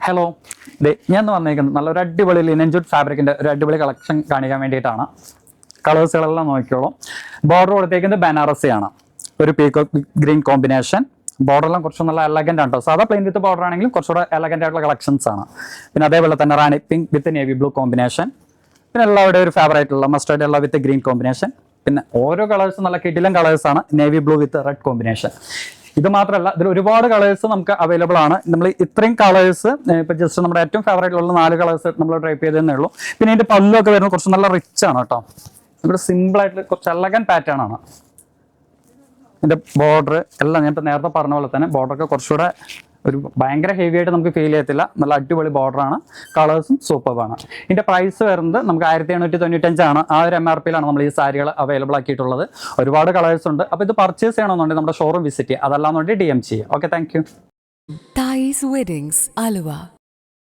Hello, ഞാൻ വന്നേക്കുന്നത് നല്ലൊരു അടിപൊളി ലിനൻ ജൂട്ട് ഫാബ്രിക്കിന്റെ ഒരു അടിപൊളി കളക്ഷൻ കാണിക്കാൻ വേണ്ടിയിട്ടാണ്. കളേഴ്സുകളെല്ലാം നോക്കിയോളും. ബോർഡർ കൊടുത്തേക്കുന്നത് ബനാറസി ആണ്, ഒരു പീക്കോക്ക് ഗ്രീൻ കോമ്പിനേഷൻ. ബോർഡറെല്ലാം കുറച്ച് നല്ല എലഗന്റ് ആണ് കേട്ടോ. സാധാ പ്ലെയിൻ വിത്ത് ബോർഡർ ആണെങ്കിലും കുറച്ചുകൂടെ എലഗന്റ് ആയിട്ടുള്ള കളക്ഷൻസ് ആണ്. പിന്നെ അതേപോലെ തന്നെ rani pink with navy blue combination. പിന്നെ എല്ലാവരുടെ ഒരു ഫേവറേറ്റ് ഉള്ള മസ്റ്റേർഡ് ഉള്ള വിത്ത് ഗ്രീൻ കോമ്പിനേഷൻ. പിന്നെ ഓരോ കളേഴ്സും നല്ല കിടിലൻ കളേഴ്സ് ആണ്. Navy blue with red combination. ഇത് മാത്രമല്ല, ഇതിൽ ഒരുപാട് കളേഴ്സ് നമുക്ക് അവൈലബിൾ ആണ്. നമ്മൾ ഇത്രയും കളേഴ്സ് ഇപ്പൊ ജസ്റ്റ് നമ്മുടെ ഏറ്റവും ഫേവറേറ്റ് ഉള്ള 4 കളേഴ്സ് നമ്മൾ ട്രൈപ്പ് ചെയ്തതേ ഉള്ളൂ. പിന്നെ ഇതിന്റെ പല്ലൊക്കെ വരുന്നത് കുറച്ച് നല്ല റിച്ച് ആണ് കേട്ടോ. ഇവിടെ സിമ്പിൾ ആയിട്ട് കുറച്ച് എലഗൻ പാറ്റേൺ ആണ്. ഇതിന്റെ ബോർഡർ എല്ലാം ഞാൻ ഇപ്പം നേരത്തെ പറഞ്ഞ പോലെ തന്നെ ബോർഡറൊക്കെ കുറച്ചുകൂടെ ഒരു ഭയങ്കര ഹെവി ആയിട്ട് നമുക്ക് ഫീൽ ചെയ്യത്തില്ല. നല്ല അടിപൊളി ബോർഡറാണ്. കളേഴ്സും സൂപ്പറാണ്. ഇതിന്റെ പ്രൈസ് വരുന്നത് നമുക്ക് 1795 ആ ഒരു MRP-യിലാണ് നമ്മൾ ഈ സാരികൾ അവൈലബിൾ ആക്കിയിട്ടുള്ളത്. ഒരുപാട് കളേഴ്സ് ഉണ്ട്. അപ്പോൾ ഇത് പർച്ചേസ് ചെയ്യണമെന്നുണ്ടെങ്കിൽ നമ്മുടെ ഷോറൂം വിസിറ്റ് ചെയ്യുക. അതല്ലാന്നുണ്ടെങ്കിൽ DM ചെയ്യുക. Okay, thank you. Thais Weddings, Aluva.